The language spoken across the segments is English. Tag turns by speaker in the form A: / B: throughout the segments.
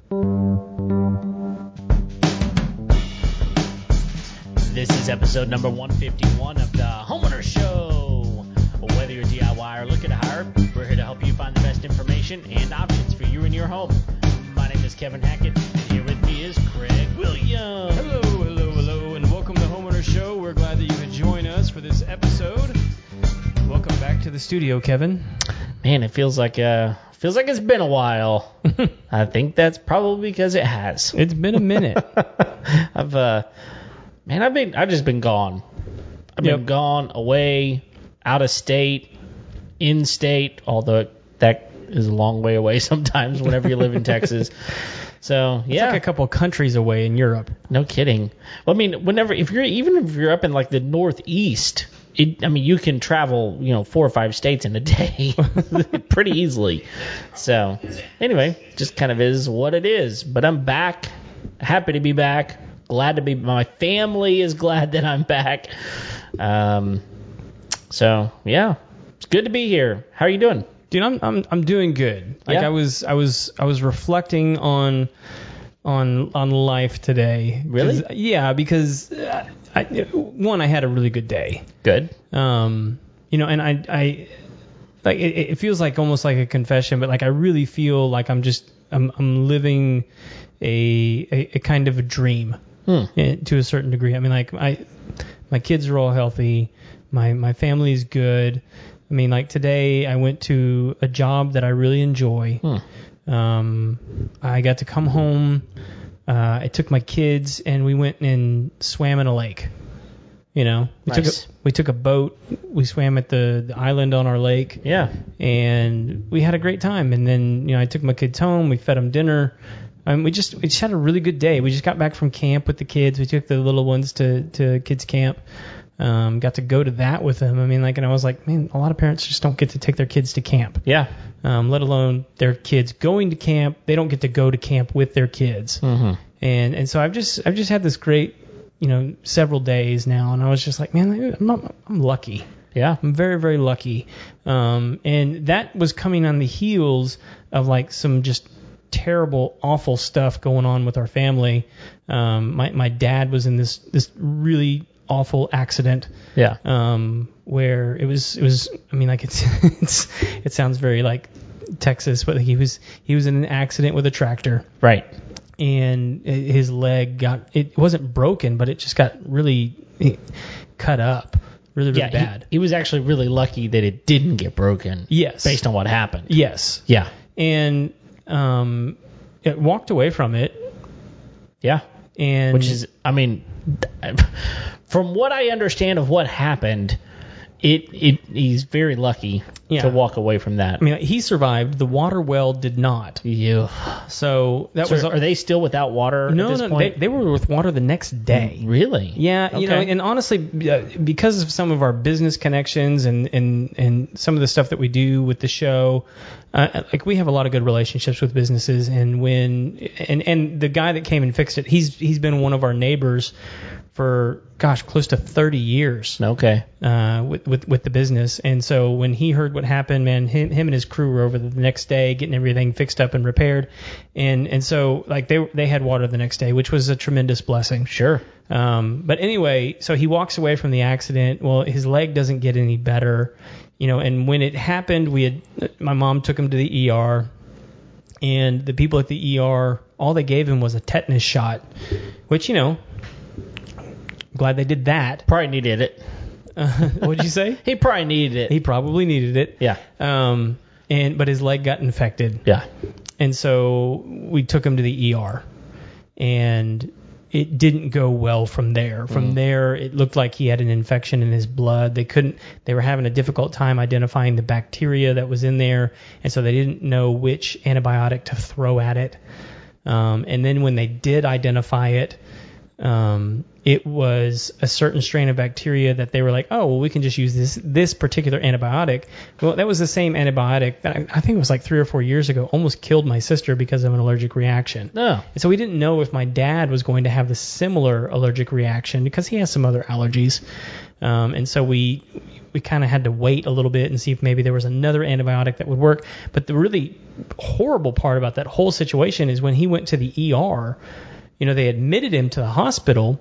A: This is episode number 151 of the Homeowners Show. Whether you're DIY or looking to hire, we're here to help you find the best information and options for you and your home. My name is Kevin Hackett, and here with me is Craig Williams.
B: Hello, and welcome to the Homeowners Show. We're glad that you could join us for this episode. Welcome back to the studio, Kevin.
A: Man, it feels like it's been a while. I think that's probably because it has.
B: It's been a minute.
A: I've just been gone. I've been gone, away, out of state, in state, although that is a long way away sometimes whenever you live in Texas. So, yeah.
B: It's like a couple countries away in Europe.
A: No kidding. Well, I mean, if you're up in like the Northeast, you can travel, 4 or 5 states in a day pretty easily. So, anyway, just kind of is what it is. But I'm back. Happy to be back. Glad to be. My family is glad that I'm back. So yeah, it's good to be here. How are you doing?
B: Dude, I'm doing good. Like I was reflecting on life today.
A: Really?
B: Yeah, because I had a really good day.
A: Good.
B: And I like it feels like almost like a confession, but like I really feel like I'm living a kind of a dream. To a certain degree. I mean, like my kids are all healthy. My family is good. I mean, like today I went to a job that I really enjoy. I got to come home. I took my kids and we went and swam in a lake.
A: Nice.
B: We took a boat. We swam at the island on our lake.
A: Yeah. And
B: we had a great time. And then I took my kids home. We fed them dinner. We just had a really good day. We just got back from camp with the kids. We took the little ones to kids camp. Got to go to that with them. I mean, and I was like, man, a lot of parents just don't get to take their kids to camp.
A: Yeah.
B: Let alone their kids going to camp. They don't get to go to camp with their kids. Mm-hmm. And so I've just had this great, several days now. And I was just like, man, I'm lucky.
A: Yeah.
B: I'm very, very lucky. And that was coming on the heels of like some just terrible, awful stuff going on with our family. My dad was in this really awful accident.
A: Yeah.
B: Where it was. I mean, like it sounds very like Texas, but he was in an accident with a tractor.
A: Right.
B: And his leg it wasn't broken, but it just got really cut up. Really, really bad.
A: He was actually really lucky that it didn't get broken.
B: Yes.
A: Based on what happened.
B: Yes.
A: Yeah.
B: And it walked away from it.
A: Yeah.
B: And
A: which is, from what I understand of what happened, he's very lucky to walk away from that.
B: I mean, he survived. The water well did not.
A: Yeah.
B: So are
A: they still without water at this point?
B: They were with water the next day.
A: Really?
B: Yeah.
A: Okay.
B: And honestly, because of some of our business connections and some of the stuff that we do with the show, like we have a lot of good relationships with businesses. And and the guy that came and fixed it, he's been one of our neighbors for close to 30 years.
A: Okay.
B: With the business. And so when he heard what happened, man, him and his crew were over the next day getting everything fixed up and repaired. And so like they had water the next day, which was a tremendous blessing.
A: Sure.
B: But anyway, so he walks away from the accident. Well, his leg doesn't get any better, and when it happened, my mom took him to the ER, and the people at the ER, all they gave him was a tetanus shot, which, glad they did that.
A: Probably needed it.
B: What'd you say?
A: He probably needed it.
B: He probably needed it.
A: Yeah.
B: But his leg got infected.
A: Yeah.
B: And so we took him to the ER, and it didn't go well from there. From there, it looked like he had an infection in his blood. They were having a difficult time identifying the bacteria that was in there, and so they didn't know which antibiotic to throw at it. And then when they did identify it, it was a certain strain of bacteria that they were like, oh, well, we can just use this particular antibiotic. Well, that was the same antibiotic that I think it was like 3 or 4 years ago, almost killed my sister because of an allergic reaction.
A: No.
B: And so we didn't know if my dad was going to have the similar allergic reaction because he has some other allergies. And so we kind of had to wait a little bit and see if maybe there was another antibiotic that would work. But the really horrible part about that whole situation is when he went to the ER, they admitted him to the hospital,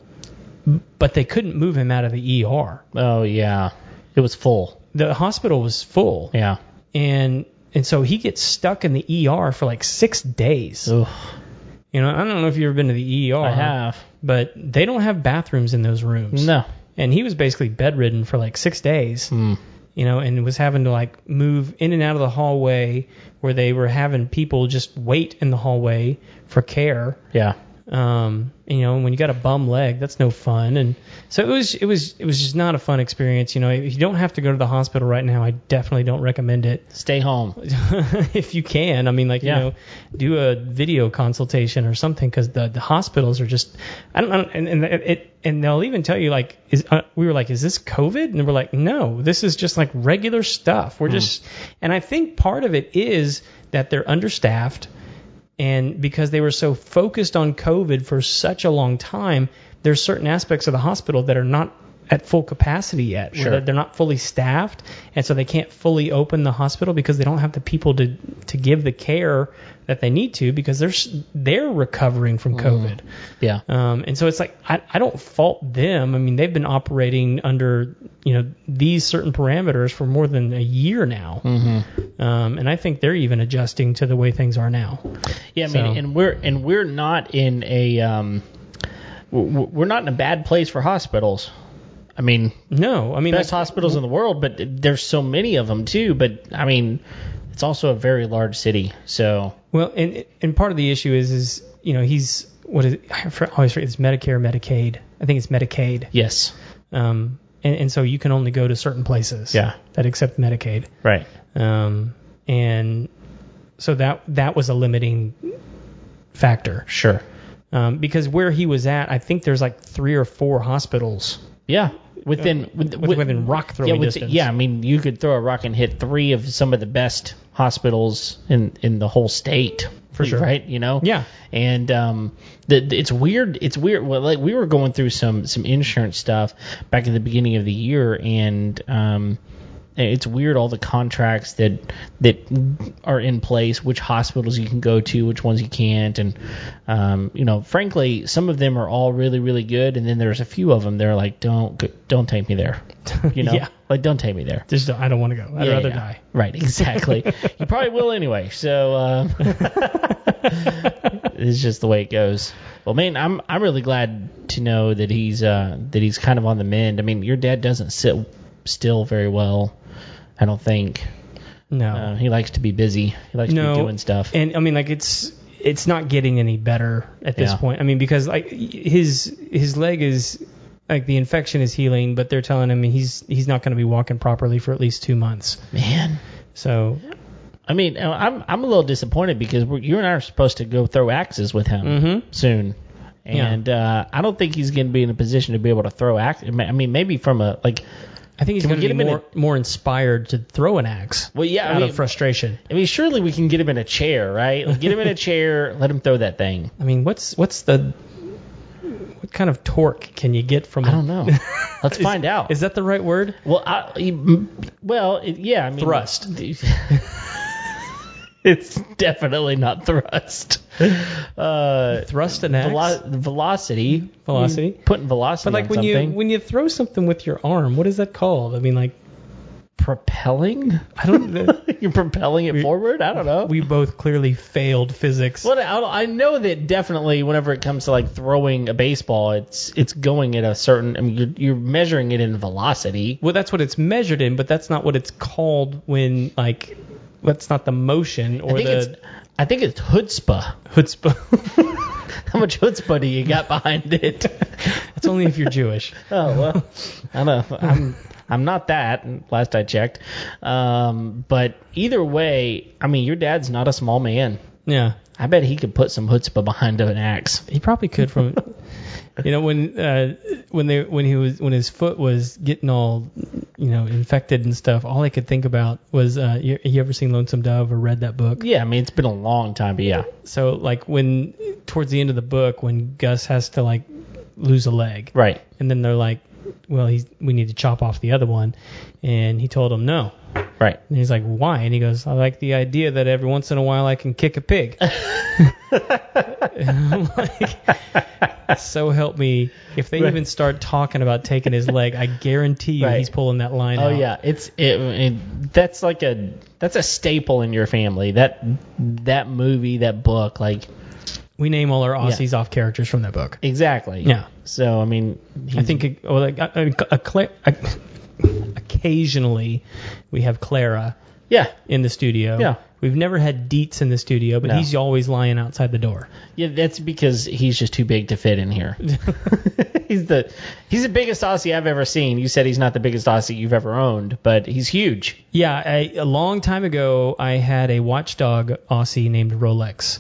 B: but they couldn't move him out of the ER.
A: Oh, yeah. It was full.
B: The hospital was full.
A: Yeah.
B: And so he gets stuck in the ER for like 6 days.
A: Ugh.
B: I don't know if you've ever been to the ER.
A: I have.
B: But they don't have bathrooms in those rooms.
A: No.
B: And he was basically bedridden for like 6 days. And was having to like move in and out of the hallway where they were having people just wait in the hallway for care.
A: Yeah.
B: And when you got a bum leg, that's no fun. And so it was just not a fun experience. If you don't have to go to the hospital right now, I definitely don't recommend it.
A: Stay home.
B: If you can. I mean, do a video consultation or something, because the hospitals are just, I don't know. And they'll even tell you we were like, is this COVID? And we're like, no, this is just like regular stuff. We're just, and I think part of it is that they're understaffed. And because they were so focused on COVID for such a long time, there's certain aspects of the hospital that are not at full capacity yet.
A: Sure.
B: They're not fully staffed, and so they can't fully open the hospital because they don't have the people to give the care that they need to, because they're recovering from COVID.
A: Yeah.
B: And so it's like, I don't fault them. I mean, they've been operating under these certain parameters for more than a year now. And I think they're even adjusting to the way things are now.
A: Yeah, I mean, and we're not in a we're not in a bad place for hospitals. I mean,
B: no, I mean,
A: best hospitals in the world, but there's so many of them too. But I mean, it's also a very large city, so.
B: Well, and part of the issue is he's I always forget, it's Medicare, Medicaid. I think it's Medicaid.
A: Yes.
B: And so you can only go to certain places.
A: Yeah.
B: That accept Medicaid.
A: Right.
B: And so that was a limiting factor.
A: Sure.
B: Because where he was at, I think there's like 3 or 4 hospitals.
A: Yeah. Within
B: rock throwing distance.
A: Yeah, I mean, you could throw a rock and hit 3 of some of the best hospitals in the whole state.
B: For sure.
A: Right?
B: Yeah.
A: And it's weird. It's weird. Well, like, we were going through some insurance stuff back at the beginning of the year, and it's weird, all the contracts that are in place, which hospitals you can go to, which ones you can't, and frankly, some of them are all really, really good, and then there's a few of them that are like, don't take me there,
B: Yeah.
A: Like, don't take me there.
B: Just I don't want to go. I'd rather die.
A: Right, exactly. You probably will anyway. So it's just the way it goes. Well, man, I'm really glad to know that he's kind of on the mend. I mean, your dad doesn't sit still very well, I don't think.
B: No.
A: He likes to be busy. He likes to be doing stuff.
B: And I mean, like, it's not getting any better at this point. I mean, because like his leg is, like, the infection is healing, but they're telling him he's not going to be walking properly for at least 2 months.
A: Man.
B: So,
A: I mean, I'm a little disappointed because you and I are supposed to go throw axes with him soon. And I don't think he's going to be in a position to be able to throw axes. I mean, maybe from a, like,
B: I think he's going to be more inspired to throw an axe.
A: Well, yeah,
B: out of frustration.
A: I mean, surely we can get him in a chair, right? Like, get him in a chair, let him throw that thing.
B: I mean, what kind of torque can you get from?
A: I don't know. Let's find out.
B: Is that the right word?
A: Well, yeah. I mean,
B: thrust.
A: It's definitely not thrust.
B: Thrust an axe?
A: Velocity.
B: Velocity.
A: Putting velocity
B: but like
A: on something.
B: when you throw something with your arm, what is that called? I mean, like,
A: propelling?
B: I don't know.
A: You're propelling it forward? I don't know.
B: We both clearly failed physics.
A: Well, I know that definitely whenever it comes to, like, throwing a baseball, it's going at a certain, I mean, you're measuring it in velocity.
B: Well, that's what it's measured in, but that's not what it's called when, like, that's not the motion or
A: I think it's chutzpah.
B: Chutzpah.
A: How much chutzpah do you got behind it?
B: That's only if you're Jewish.
A: Oh, well, I don't know. I'm not that, last I checked. But either way, I mean, your dad's not a small man.
B: Yeah.
A: I bet he could put some chutzpah behind an axe.
B: He probably could from, when his foot was getting all, infected and stuff. All I could think about was, you ever seen Lonesome Dove or read that book?
A: Yeah, I mean it's been a long time, but yeah.
B: So like when towards the end of the book, when Gus has to like lose a leg,
A: Right.
B: and then they're like, well, we need to chop off the other one, and he told him no.
A: Right.
B: And he's like, why? And he goes, I like the idea that every once in a while I can kick a pig. And I'm like, so help me. If they even start talking about taking his leg, I guarantee you he's pulling that line out.
A: Oh yeah, that's a staple in your family. That movie, that book, like.
B: We name all our Aussies off characters from that book.
A: Exactly.
B: Yeah.
A: So I mean,
B: I think occasionally we have Clara.
A: Yeah.
B: In the studio.
A: Yeah.
B: We've never had Dietz in the studio, but he's always lying outside the door.
A: Yeah, that's because he's just too big to fit in here. He's the biggest Aussie I've ever seen. You said he's not the biggest Aussie you've ever owned, but he's huge.
B: Yeah, a long time ago, I had a watchdog Aussie named Rolex.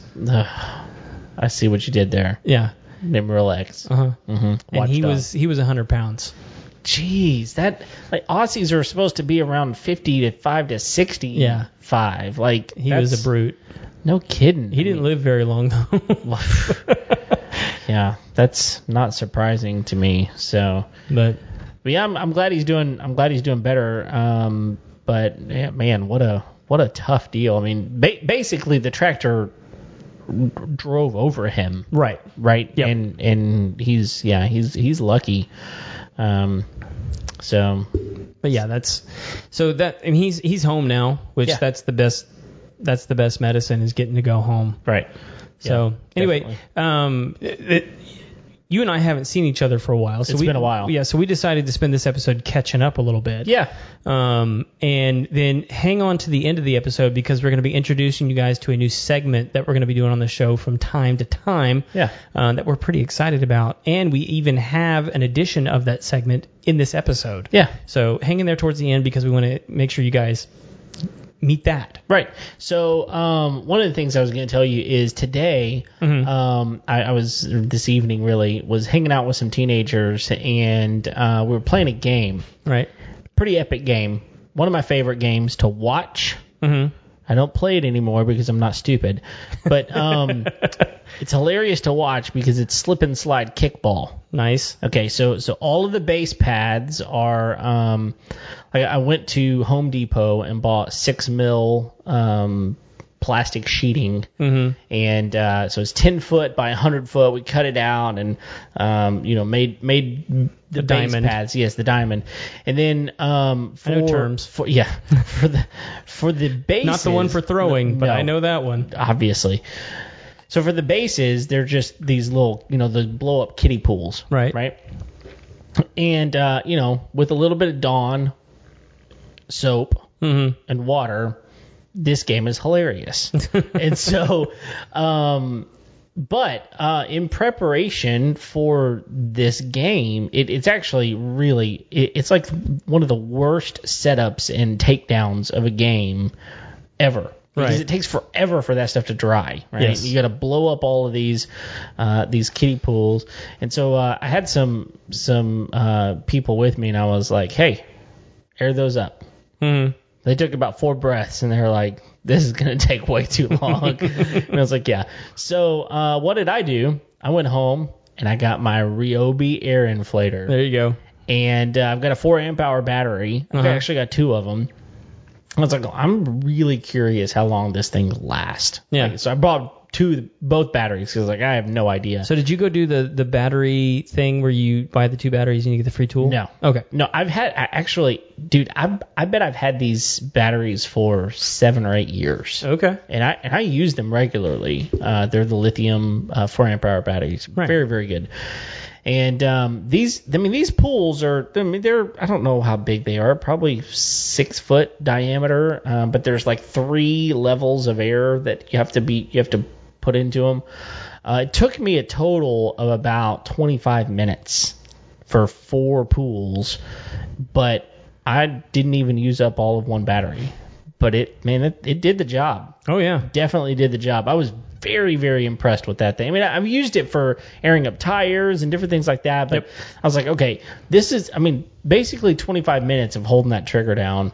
A: I see what you did there.
B: Yeah.
A: Named Rolex.
B: Uh-huh.
A: Mm-hmm.
B: And he was 100 pounds.
A: Jeez, that like Aussies are supposed to be around 55 to 65.
B: Yeah.
A: Like
B: he was a brute.
A: No kidding.
B: He didn't live very long though.
A: Yeah, that's not surprising to me. So, but yeah, I'm glad he's doing better. But yeah, man, what a tough deal. I mean, basically the tractor drove over him. Right. Yep. And he's lucky.
B: But yeah, he's home now, which that's the best medicine is getting to go home.
A: Right.
B: So anyway, you and I haven't seen each other for a while. So
A: it's been a while.
B: Yeah, so we decided to spend this episode catching up a little bit.
A: Yeah.
B: And then hang on to the end of the episode because we're going to be introducing you guys to a new segment that we're going to be doing on the show from time to time.
A: Yeah.
B: That we're pretty excited about. And we even have an edition of that segment in this episode.
A: Yeah.
B: So hang in there towards the end because we want to make sure you guys meet that.
A: Right. So one of the things I was going to tell you is today, I was this evening really was hanging out with some teenagers and we were playing a game.
B: Right.
A: Pretty epic game. One of my favorite games to watch.
B: Mm-hmm.
A: I don't play it anymore because I'm not stupid, but it's hilarious to watch because it's slip and slide kickball.
B: Nice.
A: Okay, so all of the base pads are I went to Home Depot and bought 6 mil plastic sheeting, and so it's 10 foot by 100 foot. We cut it out and made the base
B: diamond
A: pads. Yes, the diamond, and then
B: I know terms.
A: for the bases,
B: not the one for throwing, but I know that one
A: obviously. So for the bases, they're just these little, the blow up kiddie pools, right, and with a little bit of Dawn soap and water. This game is hilarious. And so, but in preparation for this game, it's actually really, it's like one of the worst setups and takedowns of a game ever. Because it takes forever for that stuff to dry, right?
B: Yes.
A: You got to blow up all of these kiddie pools. And so I had some people with me, and I was like, hey, air those up.
B: Mm-hmm.
A: They took about 4 breaths, and they were like, this is going to take way too long. And I was like, yeah. So what did I do? I went home, and I got my Ryobi air inflator.
B: There you go.
A: And I've got a 4 amp hour battery. I've actually got 2 of them. I was like, I'm really curious how long this thing lasts.
B: Yeah.
A: Like, so I bought both batteries because I have no idea.
B: So did you go do the battery thing where you buy the 2 batteries and you get the free tool?
A: No.
B: Okay.
A: No, I bet I've had these batteries for 7 or 8 years.
B: Okay.
A: And I use them regularly. They're the lithium 4 amp hour batteries.
B: Right.
A: Very, very good. And these pools are, they're, I don't know how big they are, probably 6 foot diameter. But there's like 3 levels of air that you have to put into them. It took me a total of about 25 minutes for 4 pools, but I didn't even use up all of one battery. But it did the job.
B: Oh yeah.
A: Definitely did the job. I was very, very impressed with that thing. I mean, I've used it for airing up tires and different things like that, but I was like, okay, this is, I mean, basically 25 minutes of holding that trigger down,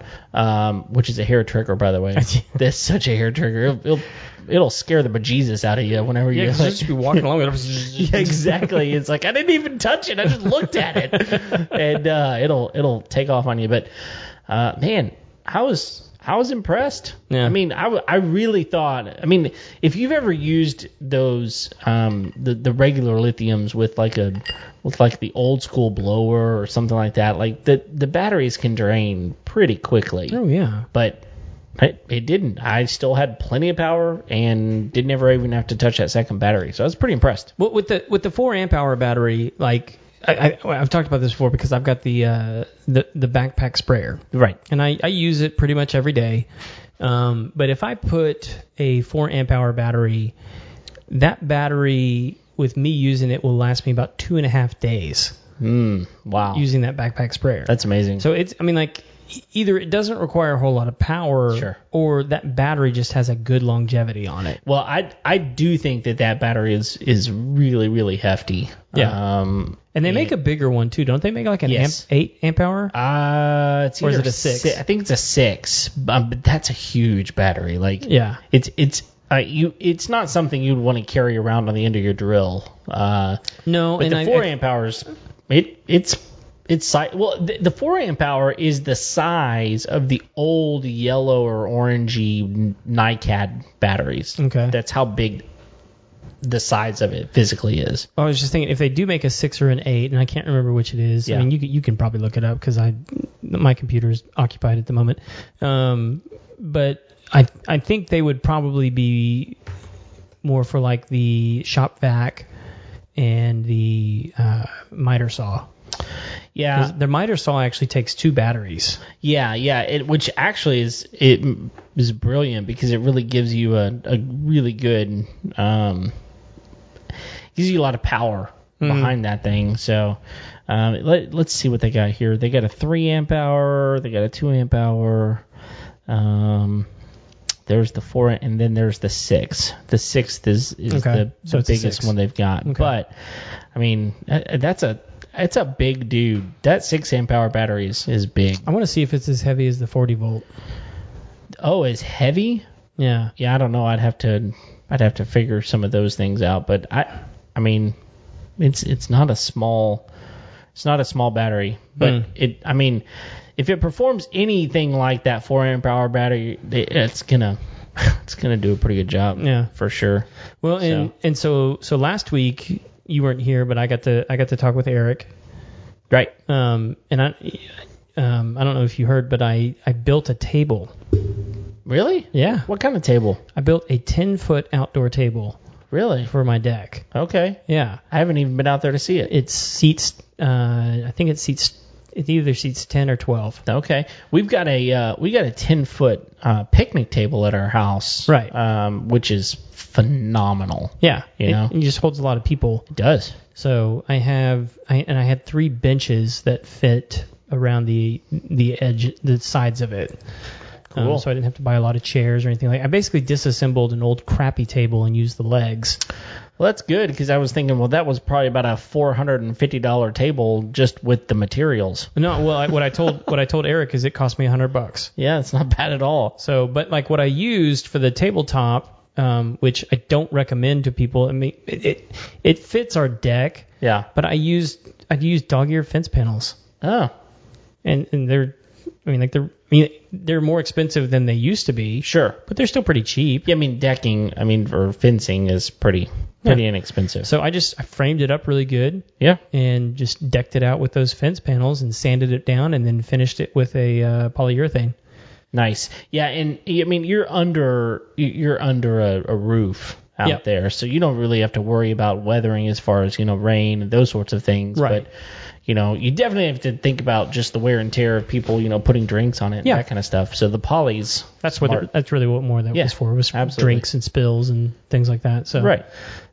A: which is a hair trigger, by the way. That's such a hair trigger. It'll scare the bejesus out of you whenever you
B: just be walking along.
A: Yeah, exactly. It's like I didn't even touch it. I just looked at it, and it'll take off on you. But man, I was impressed. Yeah. I mean, I really thought. I mean, if you've ever used those the regular lithiums with like the old school blower or something like that, like the batteries can drain pretty quickly.
B: Oh yeah.
A: But it didn't. I still had plenty of power and didn't ever even have to touch that second battery. So I was pretty impressed.
B: Well, with the 4 amp hour battery, like I've talked about this before because I've got the backpack sprayer.
A: Right.
B: And I use it pretty much every day. But if I put a 4 amp hour battery, that battery with me using it will last me about 2.5 days.
A: Wow.
B: Using that backpack sprayer.
A: That's amazing.
B: So either it doesn't require a whole lot of power,
A: sure,
B: or that battery just has a good longevity on it.
A: Well, I do think that battery is really, really hefty.
B: Yeah. And they make a bigger one too, don't they? Make like an 8 amp hour?
A: Or is it a 6? I think it's a 6. But that's a huge battery. Like,
B: yeah,
A: it's not something you'd want to carry around on the end of your drill.
B: No,
A: but the 4 amp hours, the 4 amp hour is the size of the old yellow or orangey NiCad batteries.
B: Okay.
A: That's how big the size of it physically is.
B: I was just thinking if they do make a 6 or an 8, and I can't remember which it is. Yeah. I mean, you can probably look it up because my computer's occupied at the moment. But I think they would probably be more for like the shop vac and the miter saw.
A: Yeah,
B: their miter saw actually takes 2 batteries.
A: Yeah, which actually is brilliant because it really gives you a really good gives you a lot of power behind that thing. So let's see what they got here. They got a 3 amp hour, they got a 2 amp hour. There's the 4, and then there's the 6. The 6th is okay. the biggest one they've got. Okay. But I mean, it's a big dude. That 6 amp hour battery is big.
B: I want to see if it's as heavy as the 40 volt.
A: Oh, as heavy?
B: Yeah.
A: Yeah, I don't know. I'd have to figure some of those things out. But I mean, it's not a small battery. But if it performs anything like that 4 amp hour battery, it's gonna do a pretty good job. Yeah, for sure.
B: Well, so last week you weren't here, but I got to talk with Eric.
A: Right.
B: And I don't know if you heard, but I built a table.
A: Really?
B: Yeah.
A: What kind of table?
B: I built a 10-foot outdoor table.
A: Really?
B: For my deck.
A: Okay.
B: Yeah.
A: I haven't even been out there to see it.
B: It seats. It either seats 10 or 12.
A: Okay. We've got a 10-foot picnic table at our house.
B: Right.
A: Which is phenomenal.
B: Yeah.
A: It
B: just holds a lot of people.
A: It does.
B: So I had 3 benches that fit around the edge, the sides of it.
A: Cool.
B: So I didn't have to buy a lot of chairs or anything like that. I basically disassembled an old crappy table and used the legs.
A: Well, that's good because I was thinking, well, that was probably about a $450 table just with the materials.
B: No, well, what I told Eric is it cost me $100.
A: Yeah, it's not bad at all.
B: So, but like what I used for the tabletop, which I don't recommend to people. I mean, it fits our deck.
A: Yeah.
B: But I'd used dog-ear fence panels.
A: Oh.
B: And they're more expensive than they used to be.
A: Sure.
B: But they're still pretty cheap.
A: Yeah, decking, or fencing is pretty inexpensive.
B: So I framed it up really good.
A: Yeah.
B: And just decked it out with those fence panels and sanded it down and then finished it with a polyurethane.
A: Nice. Yeah, and I mean you're under a roof out there, so you don't really have to worry about weathering as far as rain and those sorts of things.
B: Right.
A: But you definitely have to think about just the wear and tear of people, putting drinks on it, and that kind of stuff. So the polys.
B: That's really what more that was for. Was for
A: absolutely.
B: Drinks and spills and things like that. So
A: right.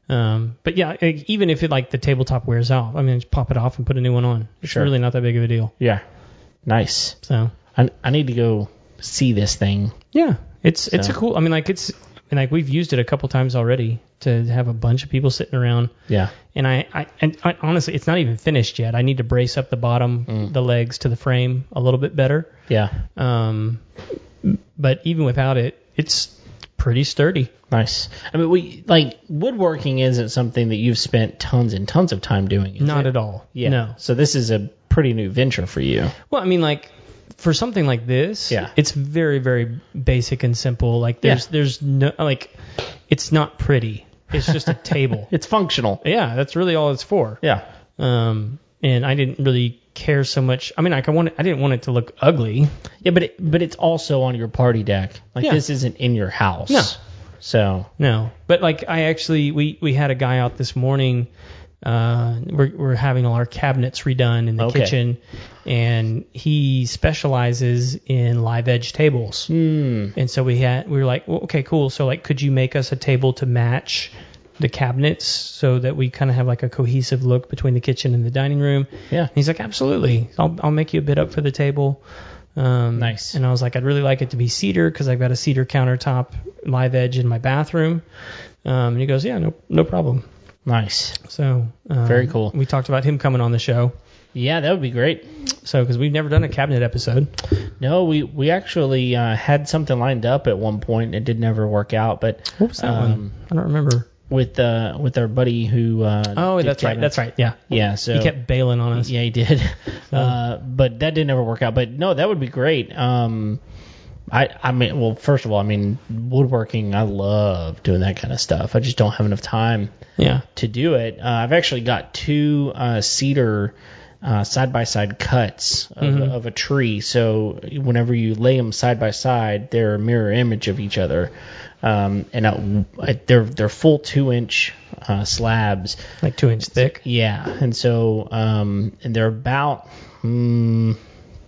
B: But yeah, even if the tabletop wears out, I mean, just pop it off and put a new one on. It's really not that big of a deal.
A: Yeah. Nice.
B: So
A: I need to go see this thing.
B: Yeah, it's a cool. I mean, like we've used it a couple times already to have a bunch of people sitting around.
A: Yeah.
B: And I honestly, it's not even finished yet. I need to brace up the bottom, the legs to the frame a little bit better.
A: Yeah.
B: But even without it, it's pretty sturdy.
A: Nice. I mean, woodworking isn't something that you've spent tons and tons of time doing, is
B: Not
A: it?
B: at all.
A: Yeah.
B: No.
A: So this is a pretty new venture for you.
B: Well, I mean, like, for something like this,
A: Yeah.
B: it's very, very basic and simple. Like, there's no, like, it's not pretty. It's just a table.
A: It's functional.
B: Yeah, that's really all it's for.
A: Yeah.
B: And I didn't really care so much. I mean, like, I didn't want it to look ugly.
A: Yeah, but it's also on your party deck. Like,
B: Yeah.
A: this isn't in your house.
B: No.
A: So.
B: No, but like we had a guy out this morning. We're having all our cabinets redone in the kitchen, and he specializes in live edge tables. And so we were like, well, okay, cool. So like, could you make us a table to match the cabinets so that we kind of have like a cohesive look between the kitchen and the dining room?
A: Yeah.
B: And he's like, absolutely. I'll make you a bid up for the table.
A: Nice.
B: And I was like, I'd really like it to be cedar because I've got a cedar countertop live edge in my bathroom. And he goes, yeah, no problem.
A: Nice.
B: So
A: Very cool.
B: We talked about him coming on the show.
A: Yeah, that would be great.
B: So because we've never done a cabinet episode.
A: No, we actually had something lined up at one point. It did never work out, but
B: What was that one? I don't remember.
A: with our buddy who.
B: Oh,
A: did
B: that's right.
A: cabinets.
B: That's right. Yeah.
A: Yeah. So
B: He kept bailing on us.
A: Yeah, he did. But that didn't ever work out. But no, that would be great. I mean, well, first of all, I mean, woodworking, I love doing that kind of stuff. I just don't have enough time
B: Yeah.
A: to do it. I've actually got two cedar side-by-side cuts of a tree. So whenever you lay them side by side, they're a mirror image of each other. And they're full 2-inch slabs.
B: Like 2-inch thick.
A: Yeah, and so and they're about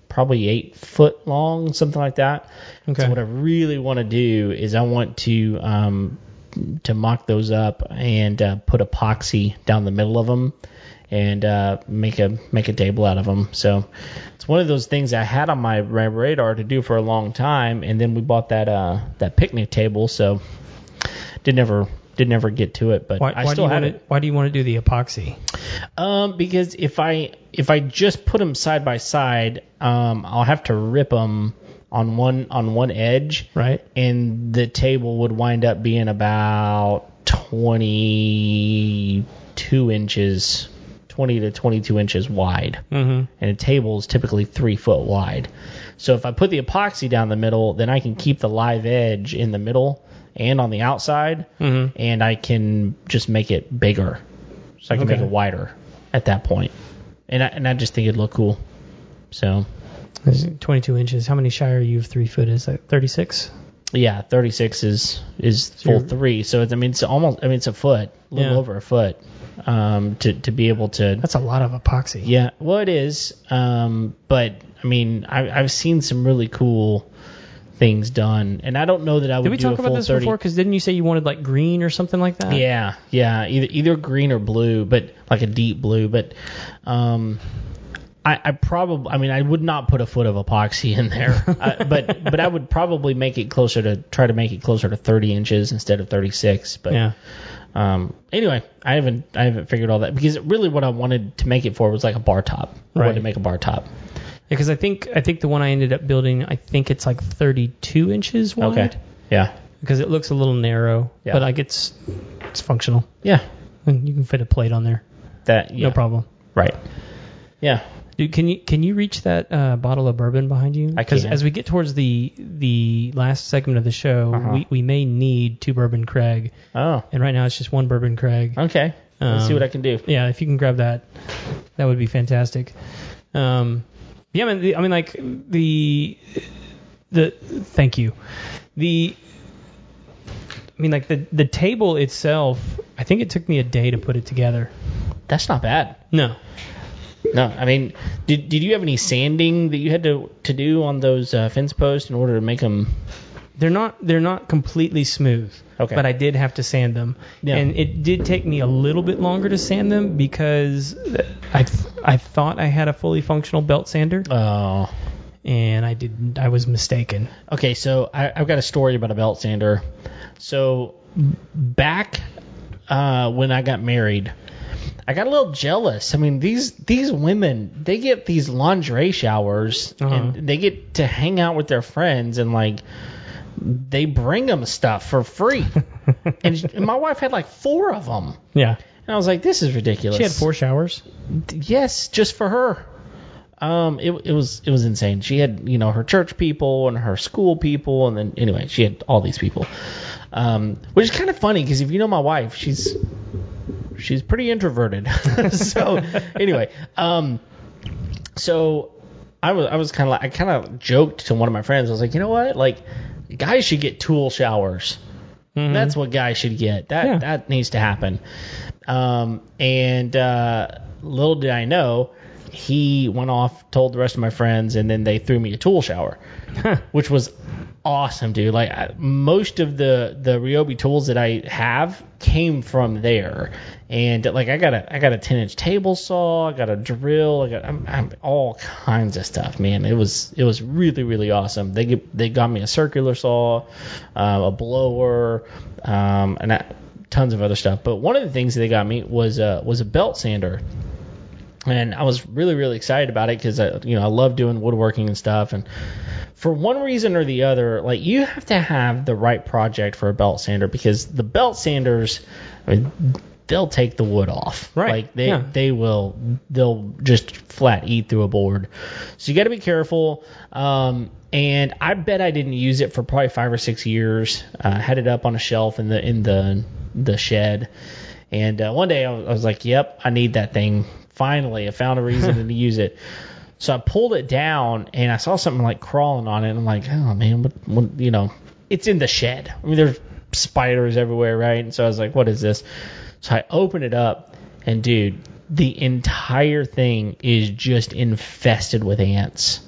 A: probably 8 foot long, something like that.
B: Okay.
A: So what I really want to do is I want to mock those up and put epoxy down the middle of them and make a table out of them. So it's one of those things I had on my radar to do for a long time, and then we bought that picnic table, so did never get to it, but I still have it.
B: Why do you want to do the epoxy?
A: Because if I just put them side by side, I'll have to rip them on one edge,
B: Right.
A: and the table would wind up being about 20 to 22 inches wide.
B: Mm-hmm.
A: And a table is typically 3 foot wide. So if I put the epoxy down the middle, then I can keep the live edge in the middle and on the outside, and I can just make it bigger. So I can make it wider at that point. And I just think it'd look cool. So
B: 22 inches. How many shy are you of 3 foot? Is that 36?
A: yeah, 36 is full 3. So it's almost, it's a foot, a little over a foot, to be able to.
B: That's a lot of epoxy.
A: Yeah, well, it is. But I mean, I've seen some really cool things done, and I don't know that I would do a full 30.
B: Did we talk about this before? Because didn't you say you wanted like green or something like that?
A: Yeah, either green or blue, but like a deep blue. But I would not put a foot of epoxy in there, but I would probably try to make it closer to 30 inches instead of 36. But
B: Yeah.
A: Anyway, I haven't figured all that, because really what I wanted to make it for was like a bar top. I wanted to make a bar top.
B: Because I think the one I ended up building, I think it's like 32 inches wide.
A: Okay. Yeah.
B: Because it looks a little narrow,
A: Yeah.
B: but like it's functional.
A: Yeah.
B: And you can fit a plate on there.
A: Yeah.
B: No problem.
A: Right. Yeah.
B: Dude, can you reach that bottle of bourbon behind you?
A: I can.
B: Because as we get towards the last segment of the show, we may need 2 Bourbon Craig.
A: Oh.
B: And right now it's just 1 Bourbon Craig.
A: Okay. Let's see what I can do.
B: Yeah, if you can grab that, that would be fantastic. Yeah, I mean, like the thank you. I mean, like the table itself, I think it took me a day to put it together.
A: That's not bad.
B: No.
A: No, I mean, did you have any sanding that you had to do on those fence posts in order to make them?
B: They're not completely smooth.
A: Okay.
B: But I did have to sand them.
A: Yeah.
B: And it did take me a little bit longer to sand them because I thought I had a fully functional belt sander.
A: Oh.
B: And I didn't. I was mistaken.
A: Okay, so I've got a story about a belt sander. So back when I got married, I got a little jealous. I mean, these women, they get these lingerie showers, and they get to hang out with their friends, and like they bring them stuff for free. and my wife had like 4 of them.
B: Yeah.
A: And I was like, this is ridiculous.
B: She had 4 showers?
A: Yes, just for her. It was insane. She had, her church people and her school people, and then anyway, she had all these people. Which is kind of funny because if you know my wife, she's pretty introverted. So anyway, so I was kind of like, I kind of joked to one of my friends. I was like, you know what? Like, guys should get tool showers. Mm-hmm. That's what guys should get. That needs to happen. And little did I know, he went off, told the rest of my friends, and then they threw me a tool shower, which was awesome, dude. Like most of the Ryobi tools that I have came from there, and like I got a 10-inch table saw, I got a drill, I got all kinds of stuff, man. It was really, really awesome. They got me a circular saw, a blower, and tons of other stuff. But one of the things that they got me was a belt sander. And I was really, really excited about it because I love doing woodworking and stuff. And for one reason or the other, like you have to have the right project for a belt sander because the belt sanders, I mean, they'll take the wood off.
B: Right.
A: Like they'll just flat eat through a board. So you got to be careful. And I bet I didn't use it for probably 5 or 6 years. Had it up on a shelf in the shed. And one day I was like, yep, I need that thing. Finally, I found a reason to use it. So I pulled it down, and I saw something like crawling on it. And I'm like, oh, man, what, it's in the shed. I mean, there's spiders everywhere, right? And so I was like, what is this? So I opened it up, and, dude, the entire thing is just infested with ants.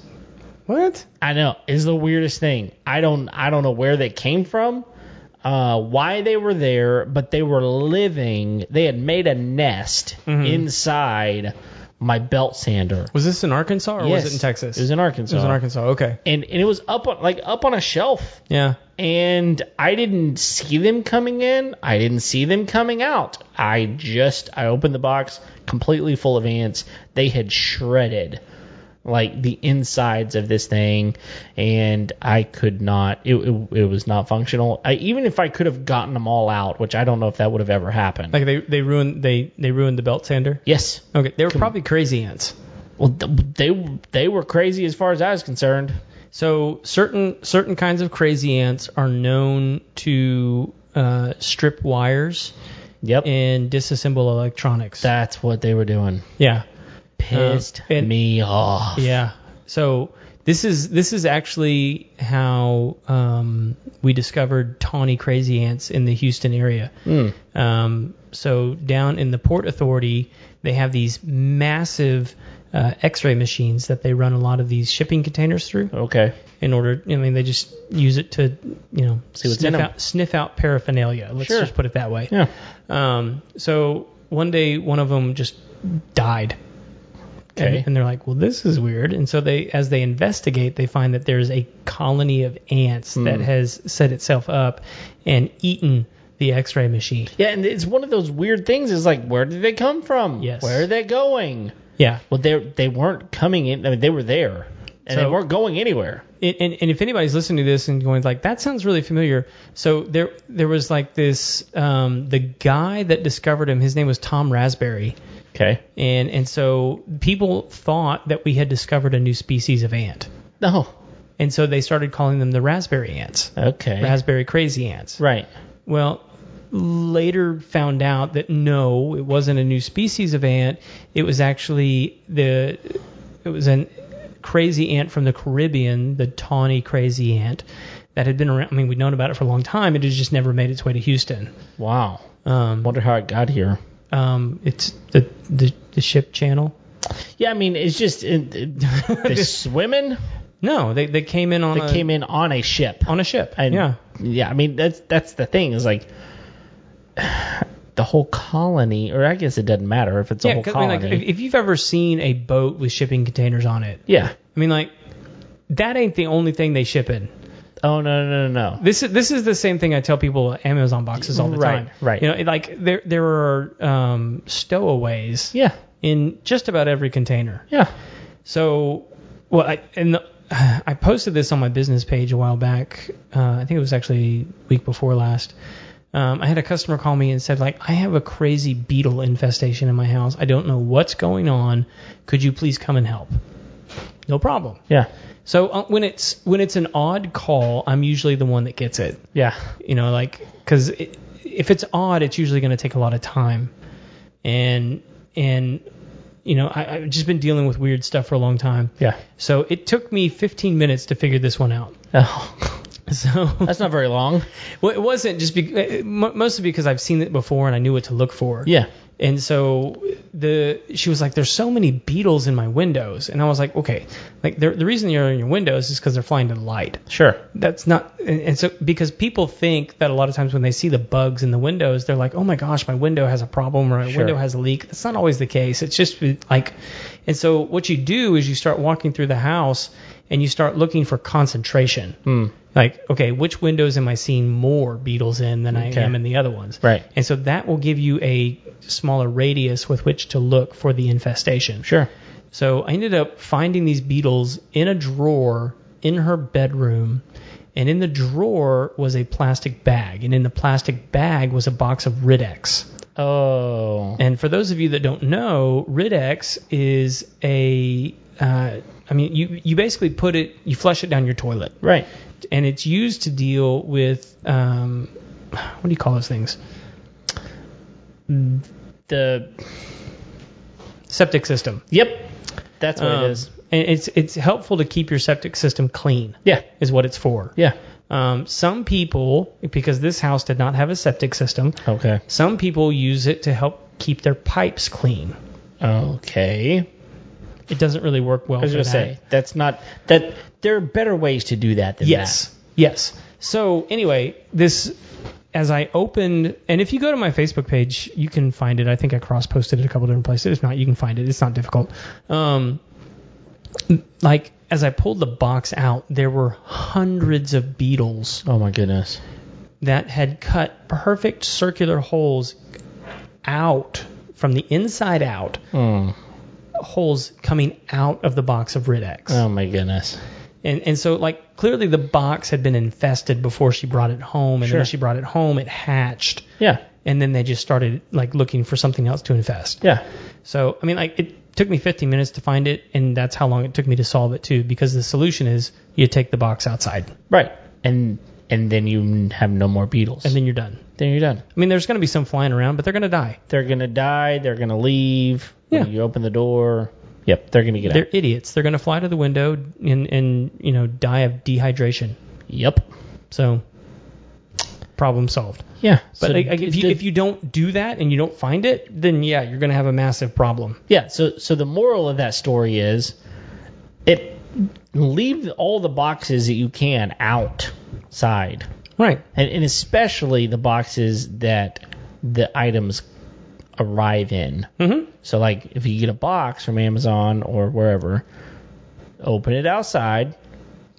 B: What?
A: I know. It's the weirdest thing. I don't know where they came from. Why they were there, but they had made a nest inside my belt sander.
B: Was this in Arkansas or was it in Texas?
A: It was in Arkansas.
B: It was in Arkansas, okay.
A: And it was up on a shelf.
B: Yeah.
A: And I didn't see them coming in. I didn't see them coming out. I opened the box completely full of ants. They had shredded like the insides of this thing, and I could not. It was not functional. Even if I could have gotten them all out, which I don't know if that would have ever happened.
B: Like they ruined the belt sander.
A: Yes.
B: Okay. They were probably crazy ants.
A: Well, they were crazy as far as I was concerned.
B: So certain kinds of crazy ants are known to strip wires.
A: Yep.
B: And disassemble electronics.
A: That's what they were doing.
B: Yeah.
A: Pissed me off.
B: Yeah. So this is actually how we discovered tawny crazy ants in the Houston area. So down in the Port Authority, they have these massive X-ray machines that they run a lot of these shipping containers through.
A: Okay.
B: In order, they just use it to,
A: see what's in them.
B: Sniff out paraphernalia. Let's just put it that way.
A: Yeah.
B: So one day, one of them just died.
A: Okay.
B: And they're like, well, this is weird. And so as they investigate, they find that there's a colony of ants that has set itself up and eaten the X-ray machine.
A: Yeah, and it's one of those weird things. Is like, where did they come from?
B: Yes.
A: Where are they going?
B: Yeah.
A: Well, they weren't coming in. I mean, they were there, and they weren't going anywhere.
B: And if anybody's listening to this and going like, that sounds really familiar. So there was like this, the guy that discovered him, his name was Tom Raspberry.
A: Okay.
B: And so people thought that we had discovered a new species of ant.
A: No.
B: And so they started calling them the raspberry ants.
A: Okay.
B: Raspberry crazy ants.
A: Right.
B: Well, later found out that no, it wasn't a new species of ant. It was actually it was a crazy ant from the Caribbean, the tawny crazy ant that had been around. I mean, we'd known about it for a long time. It had just never made its way to Houston.
A: Wow. Wonder how it got here.
B: It's the ship channel.
A: Yeah, I mean, it's just they swimming.
B: No, they came in on.
A: They came in on a ship.
B: On a ship.
A: And,
B: yeah.
A: Yeah, I mean that's the thing is like the whole colony, or I guess it doesn't matter if it's a whole colony.
B: I mean, like, if you've ever seen a boat with shipping containers on it.
A: Yeah.
B: I mean, like that ain't the only thing they ship in. Oh, no. This is the same thing I tell people with Amazon boxes all the time.
A: Right.
B: You know, like there are stowaways.
A: Yeah.
B: In just about every container.
A: Yeah.
B: So, I posted this on my business page a while back. I think it was actually week before last. I had a customer call me and said, like, I have a crazy beetle infestation in my house. I don't know what's going on. Could you please come and help? No problem.
A: Yeah.
B: So when it's an odd call, I'm usually the one that gets it.
A: Yeah.
B: You know, like, because if it's odd, it's usually going to take a lot of time. And you know, I've just been dealing with weird stuff for a long time.
A: Yeah.
B: So it took me 15 minutes to figure this one out.
A: Oh.
B: So
A: that's not very long.
B: Well, it wasn't just mostly because I've seen it before and I knew what to look for.
A: Yeah.
B: And so she was like, there's so many beetles in my windows. And I was like, okay, like the reason you're in your windows is because they're flying to the light.
A: Sure.
B: That's not, and so because people think that a lot of times when they see the bugs in the windows, they're like, oh my gosh, my window has a problem or my window has a leak. That's not always the case. It's just like, and so what you do is you start walking through the house and you start looking for concentration. Like, okay, which windows am I seeing more beetles in than I am in the other ones?
A: Right.
B: And so that will give you a smaller radius with which to look for the infestation.
A: Sure.
B: So I ended up finding these beetles in a drawer in her bedroom, and in the drawer was a plastic bag, and in the plastic bag was a box of Rid-X.
A: Oh.
B: And for those of you that don't know, Rid-X is you basically you flush it down your toilet.
A: Right.
B: And it's used to deal with, what do you call those things?
A: The
B: septic system.
A: Yep. That's what it is.
B: And it's helpful to keep your septic system clean.
A: Yeah.
B: Is what it's for.
A: Yeah.
B: Some people, because this house did not have a septic system,
A: okay,
B: some people use it to help keep their pipes clean.
A: Okay.
B: It doesn't really work well.
A: I was going to say, that's not that. There are better ways to do that than that.
B: Yes. So anyway, as I opened, and if you go to my Facebook page, you can find it. I think I cross-posted it a couple different places. If not, you can find it. It's not difficult. Like, as I pulled the box out, there were hundreds of beetles.
A: Oh, my goodness.
B: That had cut perfect circular holes out from the inside out. Holes coming out of the box of Rid-X.
A: Oh, my goodness.
B: And so, like, clearly the box had been infested before she brought it home. And then when she brought it home, it hatched.
A: Yeah.
B: And then they just started, like, looking for something else to infest.
A: Yeah.
B: So, I mean, like, it took me 15 minutes to find it, and that's how long it took me to solve it, too, because the solution is you take the box outside.
A: Right. And then you have no more beetles.
B: And then you're done.
A: Then you're done.
B: I mean, there's going to be some flying around, but they're going to die.
A: They're going to die. They're going to leave.
B: Yeah.
A: When you open the door. Yep, they're going to get out.
B: They're idiots. They're going to fly to the window and die of dehydration.
A: Yep.
B: So, problem solved.
A: Yeah.
B: But so if you don't do that and you don't find it, then yeah, you're going to have a massive problem.
A: Yeah. So the moral of that story is, leave all the boxes that you can outside.
B: Right.
A: And especially the boxes that the items arrive in.
B: Mm-hmm.
A: So, like, if you get a box from Amazon or wherever, open it outside,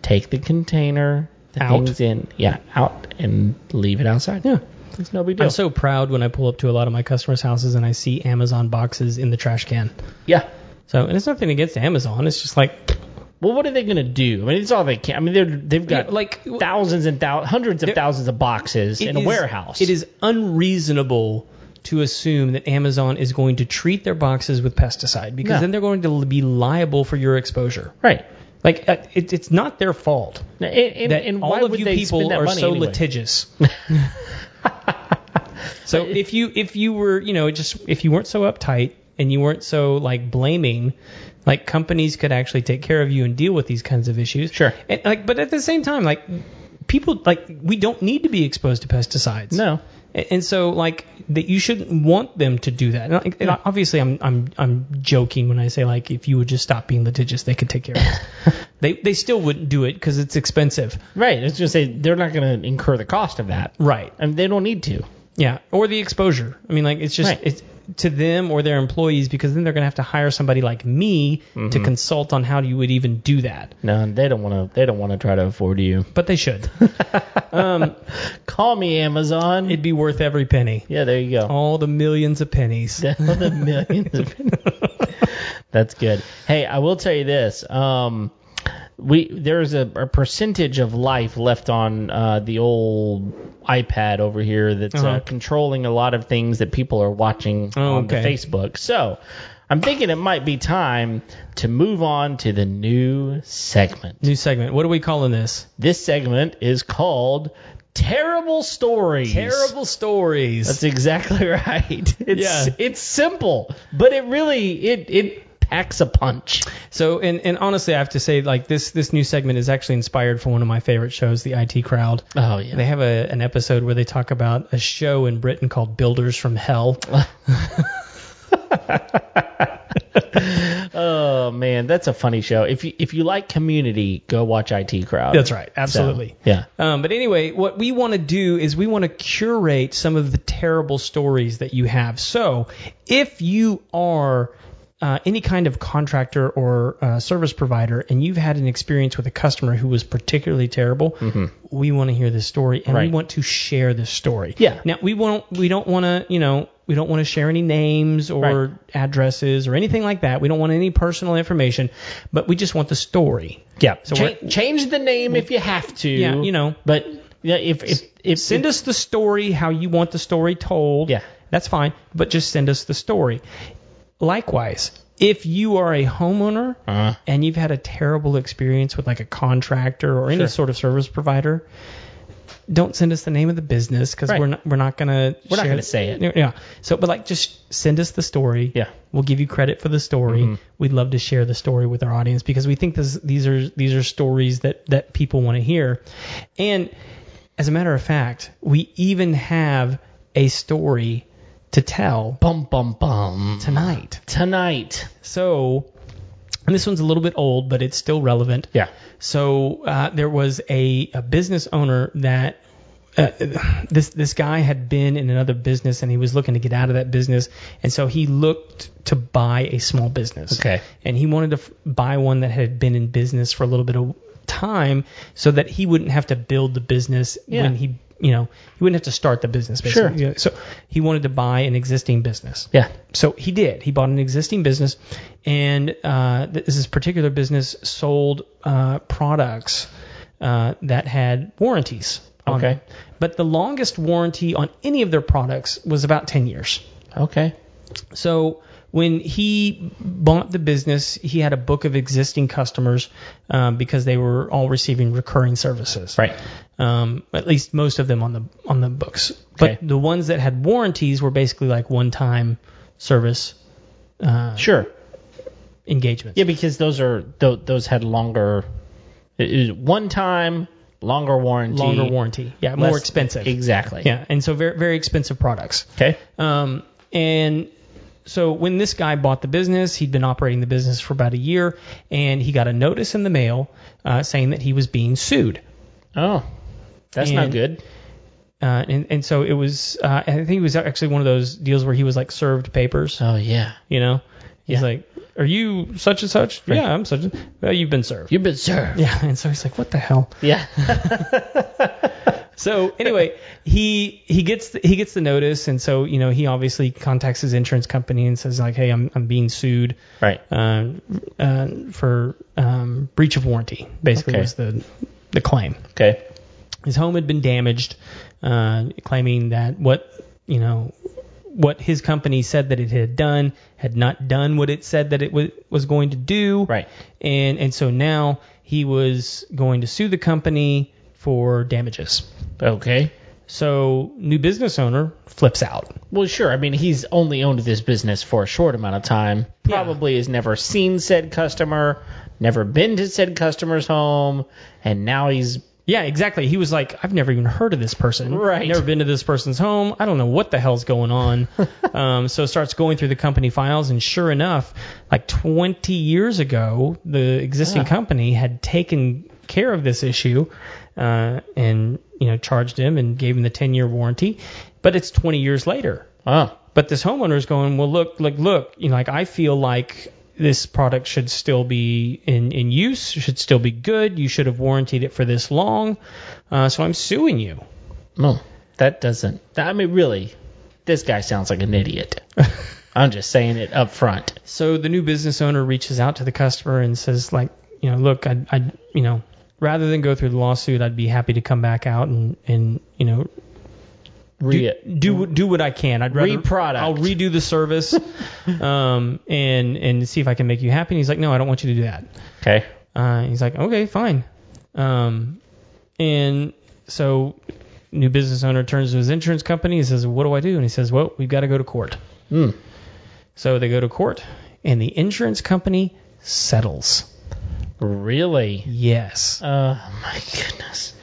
A: take the container, things in, out, and leave it outside.
B: Yeah.
A: It's no big deal.
B: I'm so proud when I pull up to a lot of my customers' houses and I see Amazon boxes in the trash can.
A: Yeah.
B: So, and it's nothing against Amazon. It's just like,
A: well, what are they going to do? I mean, it's all they can. I mean, they've got like thousands and hundreds of thousands of boxes in a warehouse.
B: It is unreasonable to assume that Amazon is going to treat their boxes with pesticide, because then they're going to be liable for your exposure.
A: Right.
B: Like, it's not their fault
A: and
B: all
A: why
B: of
A: would
B: you
A: they
B: people
A: spend that
B: are
A: money
B: so
A: anyway?
B: litigious. So if you were, if you weren't so uptight and you weren't so, like, blaming, like, companies could actually take care of you and deal with these kinds of issues.
A: Sure.
B: And, like, but at the same time, like, people, like, we don't need to be exposed to pesticides.
A: No.
B: And so, like, that you shouldn't want them to do that. And obviously, I'm joking when I say, like, if you would just stop being litigious, they could take care of it. They still wouldn't do it because it's expensive.
A: Right. I was going to say, they're not going to incur the cost of that.
B: Right.
A: I mean, they don't need to.
B: Yeah, or the exposure. I mean, like, it's just it's to them or their employees, because then they're going to have to hire somebody like me to consult on how you would even do that.
A: No, they don't want to. They don't want to try to afford you.
B: But they should.
A: Call me, Amazon.
B: It'd be worth every penny.
A: Yeah, there you go.
B: All the millions of pennies.
A: All the millions of pennies. That's good. Hey, I will tell you this. There's a percentage of life left on the old iPad over here that's controlling a lot of things that people are watching on the Facebook. So I'm thinking it might be time to move on to the new segment.
B: New segment. What are we calling this?
A: This segment is called Terrible Stories.
B: Terrible Stories.
A: That's exactly right. It's simple, but it really packs a punch.
B: So, and honestly, I have to say, like, this new segment is actually inspired from one of my favorite shows, the IT Crowd.
A: Oh, yeah.
B: They have an episode where they talk about a show in Britain called Builders from Hell.
A: Oh, man, that's a funny show. If you like Community, go watch IT Crowd.
B: That's right. Absolutely.
A: So, yeah.
B: But anyway, what we want to do is we want to curate some of the terrible stories that you have. So if you are any kind of contractor or service provider, and you've had an experience with a customer who was particularly terrible, we want to hear this story, and we want to share this story.
A: Yeah.
B: Now we don't want to share any names or addresses or anything like that. We don't want any personal information, but we just want the story.
A: Yeah. So change the name if you have to.
B: Yeah.
A: But yeah, if
B: send us the story how you want the story told.
A: Yeah.
B: That's fine, but just send us the story. Likewise, if you are a homeowner and you've had a terrible experience with like a contractor or any sort of service provider, don't send us the name of the business, because we're not gonna
A: say it.
B: Yeah. So, but like, just send us the story.
A: Yeah.
B: We'll give you credit for the story. We'd love to share the story with our audience, because we think these are stories that people want to hear. And as a matter of fact, we even have a story to tell tonight. So, and this one's a little bit old, but it's still relevant.
A: Yeah.
B: So there was a business owner that this guy had been in another business, and he was looking to get out of that business, and so he looked to buy a small business.
A: Okay.
B: And he wanted to buy one that had been in business for a little bit of time, so that he wouldn't have to build the business when he wouldn't have to start the business, basically.
A: Sure.
B: So he wanted to buy an existing business.
A: Yeah.
B: So he did. He bought an existing business, and this particular business sold products that had warranties on them. But the longest warranty on any of their products was about 10 years.
A: Okay.
B: So when he bought the business, he had a book of existing customers because they were all receiving recurring services.
A: Right.
B: At least most of them on the books.
A: Okay.
B: But the ones that had warranties were basically like one-time service. Engagements.
A: Yeah, because those had longer. One time, longer warranty.
B: Yeah, more expensive.
A: Exactly.
B: Yeah, and so very, very expensive products.
A: Okay.
B: And so when this guy bought the business, he'd been operating the business for about a year, and he got a notice in the mail saying that he was being sued.
A: Oh, that's not good.
B: And so it was, I think it was actually one of those deals where he was like served papers.
A: Oh, yeah.
B: He's like, are you such and such? Right. Yeah, I'm such and such. Well, you've been served.
A: You've been served.
B: Yeah, and so he's like, what the hell?
A: Yeah.
B: So anyway, he gets the notice, and so he obviously contacts his insurance company and says like, hey, I'm being sued.
A: Right.
B: For breach of warranty, basically was the claim.
A: Okay.
B: His home had been damaged, claiming that what his company said that it had not done what it said that it was going to do.
A: Right.
B: And so now he was going to sue the company for damages.
A: Okay.
B: So new business owner flips out.
A: Well, sure. I mean, he's only owned this business for a short amount of time. Probably has never seen said customer, never been to said customer's home, and now he's...
B: Yeah, exactly. He was like, I've never even heard of this person.
A: Right.
B: Never been to this person's home. I don't know what the hell's going on. So starts going through the company files, and sure enough, like 20 years ago, the existing company had taken care of this issue, and charged him and gave him the 10-year warranty. But it's 20 years later.
A: Oh.
B: But this homeowner is going, well, look, I feel like this product should still be in use, should still be good. You should have warranted it for this long. So I'm suing you.
A: No, that doesn't. I mean, really, this guy sounds like an idiot. I'm just saying it up front.
B: So the new business owner reaches out to the customer and says, look, I rather than go through the lawsuit, I'd be happy to come back out and do what I can. I'd rather
A: Reproduct.
B: I'll redo the service, and see if I can make you happy. And he's like, no, I don't want you to do that.
A: Okay.
B: He's like, okay, fine. And so new business owner turns to his insurance company and says, what do I do? And he says, well, we've got to go to court. So they go to court, and the insurance company settles.
A: Really?
B: Yes.
A: Oh my goodness.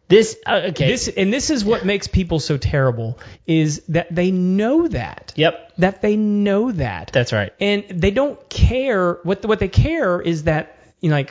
A: This okay.
B: This is what makes people so terrible, is that they know that.
A: Yep.
B: That they know that.
A: That's right.
B: And they don't care. What they care is that,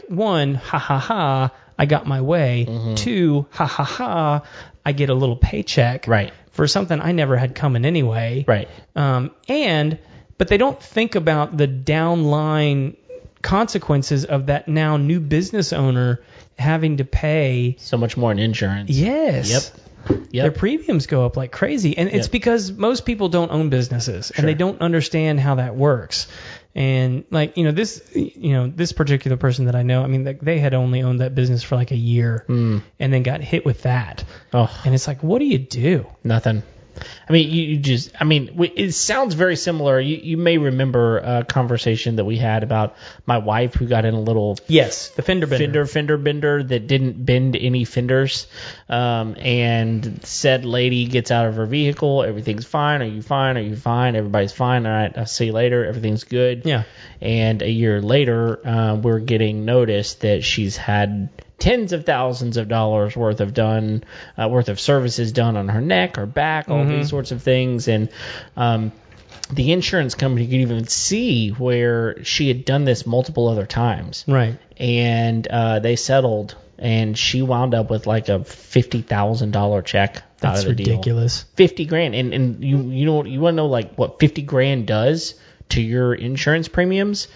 B: one, ha ha ha, I got my way. Mm-hmm. Two, ha ha ha, I get a little paycheck.
A: Right.
B: For something I never had coming anyway.
A: Right.
B: But they don't think about the downline consequences of that now new business owner having to pay
A: so much more in insurance.
B: Yes.
A: Yep.
B: Their premiums go up like crazy, and it's because most people don't own businesses and they don't understand how that works. And this particular person that I know, I mean, they had only owned that business for like a year and then got hit with that.
A: Oh.
B: And it's like, what do you do?
A: Nothing. I mean, it sounds very similar. You may remember a conversation that we had about my wife who got in a little
B: the fender
A: bender that didn't bend any fenders. And said lady gets out of her vehicle. Everything's fine. Are you fine? Are you fine? Everybody's fine. All right. I'll see you later. Everything's good.
B: Yeah.
A: And a year later, we're getting notice that she's had tens of thousands of dollars worth of services done on her neck or back, all these sorts of things. And the insurance company could even see where she had done this multiple other times.
B: Right.
A: And they settled, and she wound up with like a $50,000 check out of the deal.
B: That's ridiculous.
A: $50,000. And you want to know like what $50,000 does to your insurance premiums?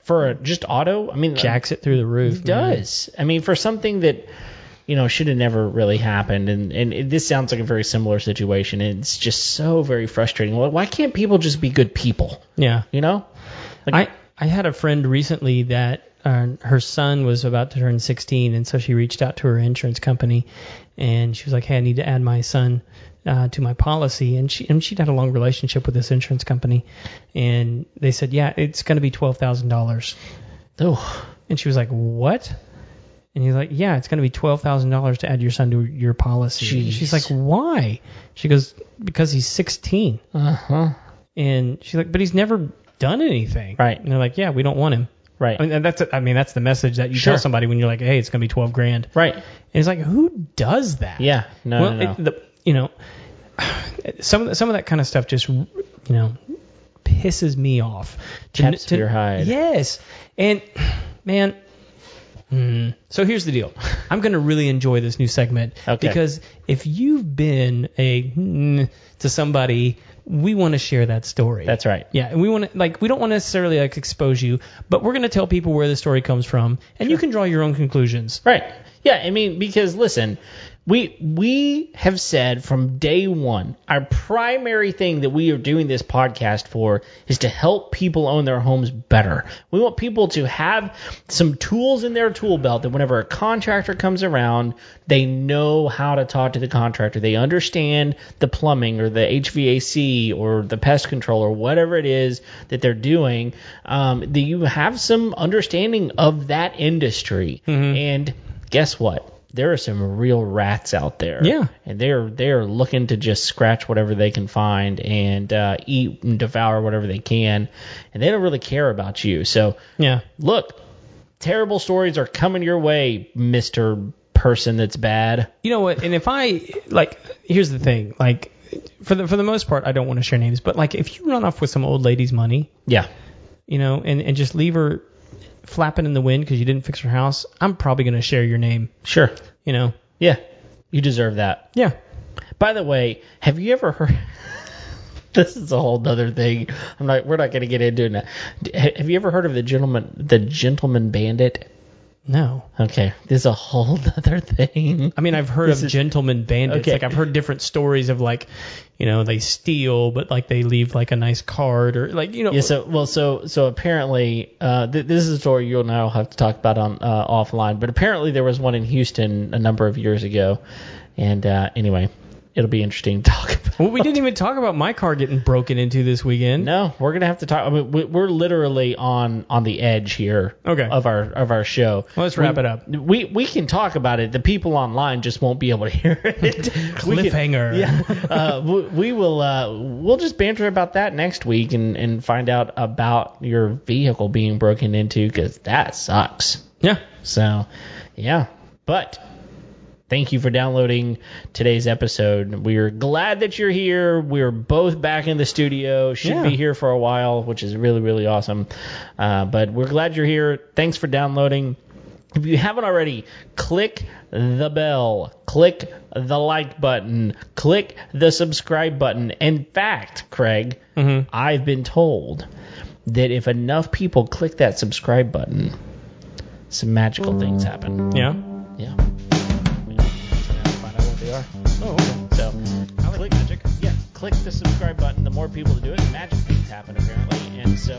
A: For just auto, I mean,
B: jacks it through the roof.
A: It does. I mean, for something that should have never really happened, and this sounds like a very similar situation. And it's just so very frustrating. Why can't people just be good people?
B: Yeah.
A: I
B: had a friend recently that her son was about to turn 16, and so she reached out to her insurance company, and she was like, "Hey, I need to add my son to my policy." And she'd had a long relationship with this insurance company, and they said, yeah, it's going to be $12,000.
A: Oh.
B: And she was like, what? And he's like, yeah, it's going to be $12,000 to add your son to your policy. And she's like, why? She goes, because he's 16. And she's like, but he's never done anything.
A: Right.
B: And they're like, yeah, we don't want him.
A: Right.
B: I mean, that's the message that you tell somebody when you're like, hey, it's going to be $12,000.
A: Right.
B: And it's like, who does that?
A: Yeah. No.
B: Some of that kind of stuff just, pisses me off.
A: Chaps your hide.
B: Yes. And, man, so here's the deal. I'm going to really enjoy this new segment.
A: Okay.
B: Because if you've been to somebody, we want to share that story.
A: That's right.
B: Yeah, and we don't want to necessarily expose you, but we're going to tell people where the story comes from, and you can draw your own conclusions.
A: Right. Yeah, I mean, because listen, we have said from day one, our primary thing that we are doing this podcast for is to help people own their homes better. We want people to have some tools in their tool belt that whenever a contractor comes around, they know how to talk to the contractor. They understand the plumbing or the HVAC or the pest control or whatever it is that they're doing, that you have some understanding of that industry. Mm-hmm. And guess what? There are some real rats out there.
B: Yeah.
A: And they're looking to just scratch whatever they can find and eat and devour whatever they can. And they don't really care about you. So,
B: yeah.
A: Look, terrible stories are coming your way, Mr. Person that's bad.
B: You know what? And if here's the thing. Like, for the most part, I don't want to share names. But, like, if you run off with some old lady's money.
A: Yeah.
B: And just leave her flapping in the wind because you didn't fix your house, I'm probably going to share your name.
A: Sure.
B: You know?
A: Yeah. You deserve that.
B: Yeah.
A: By the way, have you ever heard... This is a whole other thing. We're not going to get into it now. Have you ever heard of the gentleman bandit?
B: No.
A: Okay. This is a whole other thing.
B: I mean, I've heard of gentleman bandits.
A: Okay.
B: Like, I've heard different stories of, like, you know, they steal, but, like, they leave, like, a nice card or, like, you know.
A: Yeah, so apparently, this is a story you and I will have to talk about on offline, but apparently there was one in Houston a number of years ago. And anyway, it'll be interesting to talk about.
B: Well, we didn't even talk about my car getting broken into this weekend.
A: No, we're gonna have to talk. I mean, we're literally on the edge here.
B: Okay.
A: Of our show.
B: Well, let's wrap it up.
A: We can talk about it. The people online just won't be able to hear it.
B: Cliffhanger.
A: We will. We'll just banter about that next week and find out about your vehicle being broken into, because that sucks.
B: Yeah.
A: So, yeah, but. Thank you for downloading today's episode. We're glad that you're here. We're both back in the studio. Should be here for a while, which is really, really awesome. But we're glad you're here. Thanks for downloading. If you haven't already, click the bell, click the like button, click the subscribe button. In fact, Craig, I've been told that if enough people click that subscribe button, some magical things happen.
B: Yeah.
A: Yeah.
B: Oh, okay.
A: So, click magic. Yeah, click the subscribe button. The more people that do it, magic things happen apparently. And so,